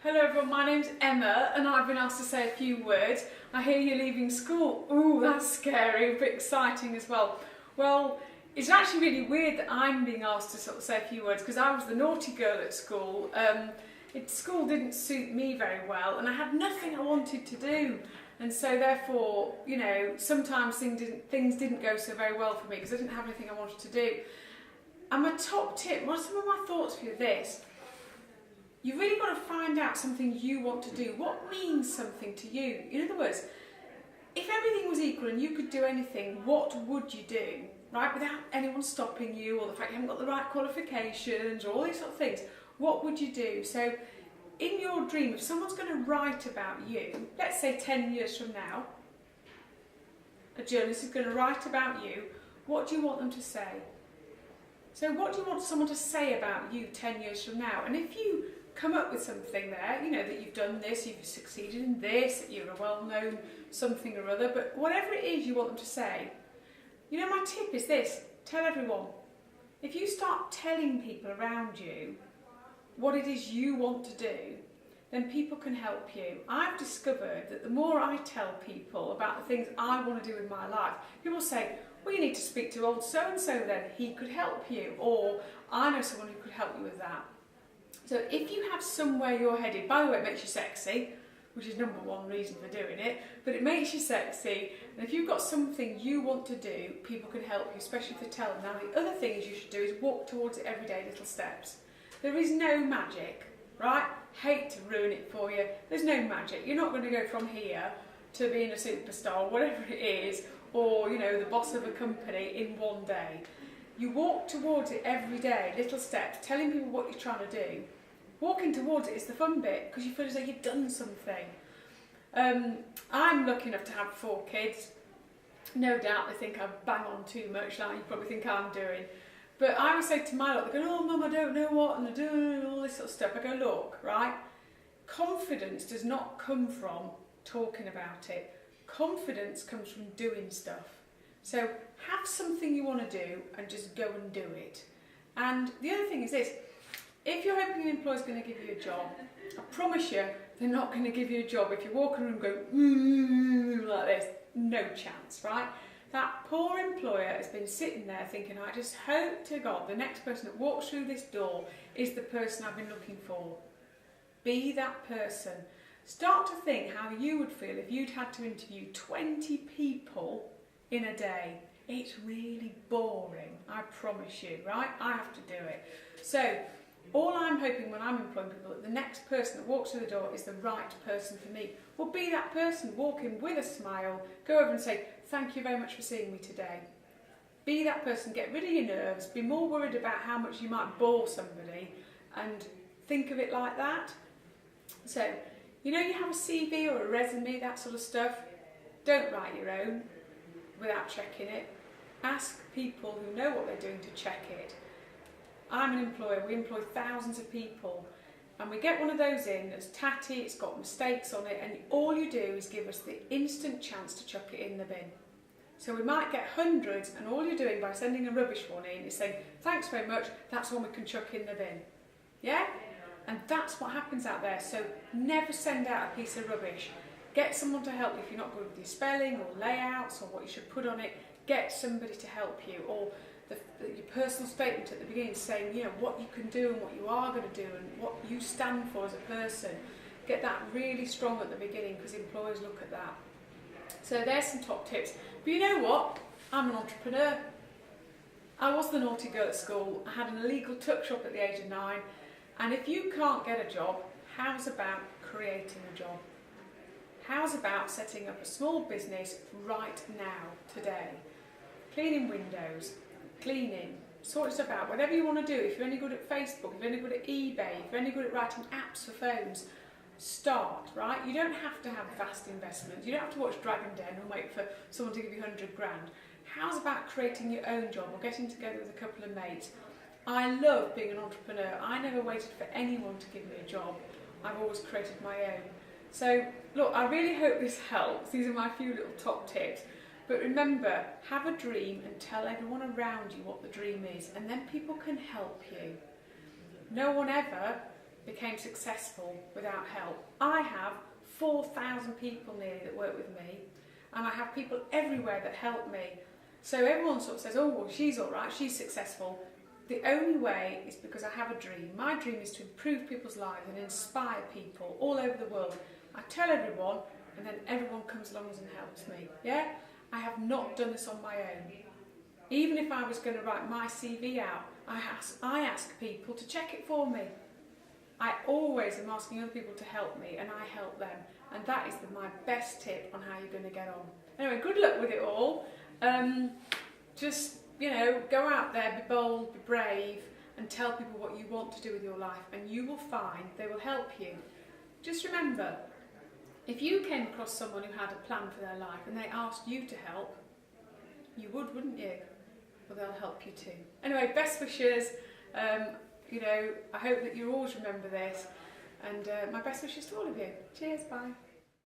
Hello everyone, my name's Emma and I've been asked to say a few words. I hear you're leaving school. Ooh, that's scary, a bit exciting as well. Well, it's actually really weird that I'm being asked to sort of say a few words because I was the naughty girl at school. School didn't suit me very well and I had nothing I wanted to do. And so therefore, you know, sometimes things didn't go so very well for me because I didn't have anything I wanted to do. And my top tip, what are some of my thoughts for you this? You've really got to find out something you want to do. What means something to you? In other words, if everything was equal and you could do anything, what would you do? Right? Without anyone stopping you or the fact you haven't got the right qualifications or all these sort of things, what would you do? So in your dream, if someone's going to write about you, let's say 10 years from now, a journalist is going to write about you, what do you want them to say? So what do you want someone to say about you 10 years from now? And if you come up with something there, you know, that you've done this, you've succeeded in this, that you're a well-known something or other, but whatever it is you want them to say, you know, my tip is this, tell everyone. If you start telling people around you what it is you want to do, then people can help you. I've discovered that the more I tell people about the things I want to do in my life, people say, well, you need to speak to old so-and-so then, he could help you, or I know someone who could help you with that. So if you have somewhere you're headed, by the way, it makes you sexy, which is number one reason for doing it, but it makes you sexy, and if you've got something you want to do, people can help you, especially if they tell them. Now the other thing you should do is walk towards it every day, little steps. There is no magic, right? Hate to ruin it for you, there's no magic. You're not going to go from here to being a superstar, whatever it is, or, you know, the boss of a company in one day. You walk towards it every day, little steps, telling people what you're trying to do. Walking towards it is the fun bit because you feel as though you've done something. I'm lucky enough to have 4 kids. No doubt they think I bang on too much, like you probably think I'm doing. But I would say to my lot, they go, oh mum, I don't know what, and I do all this sort of stuff. I go, look, right, confidence does not come from talking about it. Confidence comes from doing stuff. So have something you want to do and just go and do it. And the other thing is this, if you're hoping your employer's going to give you a job, I promise you they're not going to give you a job if you walk in and go like this. No chance, right? That poor employer has been sitting there thinking, I just hope to God the next person that walks through this door is the person I've been looking for. Be that person. Start to think how you would feel if you'd had to interview 20 people in a day. It's really boring, I promise you, right? I have to do it. So all I'm hoping when I'm employing people that the next person that walks through the door is the right person for me. Well, be that person, walk in with a smile, go over and say, thank you very much for seeing me today. Be that person, get rid of your nerves, be more worried about how much you might bore somebody and think of it like that. So, you know, you have a CV or a resume, that sort of stuff. Don't write your own without checking it. Ask people who know what they're doing to check it. I'm an employer, we employ thousands of people and we get one of those in that's tatty, it's got mistakes on it, and all you do is give us the instant chance to chuck it in the bin. So we might get hundreds and all you're doing by sending a rubbish one in is saying, thanks very much, that's one we can chuck in the bin. Yeah? And that's what happens out there, so never send out a piece of rubbish. Get someone to help you if you're not good with your spelling or layouts or what you should put on it. Get somebody to help you, or your personal statement at the beginning saying, you know, what you can do and what you are going to do and what you stand for as a person. Get that really strong at the beginning because employers look at that. So there's some top tips. But you know what? I'm an entrepreneur. I was the naughty girl at school. I had an illegal tuck shop at the age of 9. And if you can't get a job, how's about creating a job? How's about setting up a small business right now, today? Cleaning windows, cleaning, sort stuff out, whatever you want to do. If you're any good at Facebook, if you're any good at eBay, if you're any good at writing apps for phones, start, right? You don't have to have vast investments. You don't have to watch Dragon Den and wait for someone to give you 100 grand. How's about creating your own job or getting together with a couple of mates? I love being an entrepreneur. I never waited for anyone to give me a job. I've always created my own. So, look, I really hope this helps. These are my few little top tips. But remember, have a dream and tell everyone around you what the dream is, and then people can help you. No one ever became successful without help. I have 4,000 people nearly that work with me, and I have people everywhere that help me. So everyone sort of says, oh, well, she's all right, she's successful. The only way is because I have a dream. My dream is to improve people's lives and inspire people all over the world. I tell everyone, and then everyone comes along and helps me. Yeah? I have not done this on my own. Even if I was going to write my CV out, I ask people to check it for me. I always am asking other people to help me, and I help them. And that is my best tip on how you're going to get on. Anyway, good luck with it all. Just, go out there, be bold, be brave, and tell people what you want to do with your life, and you will find they will help you. Just remember, if you came across someone who had a plan for their life and they asked you to help, you would, wouldn't you? Well, they'll help you too. Anyway, best wishes. I hope that you always remember this, and my best wishes to all of you. Cheers, bye.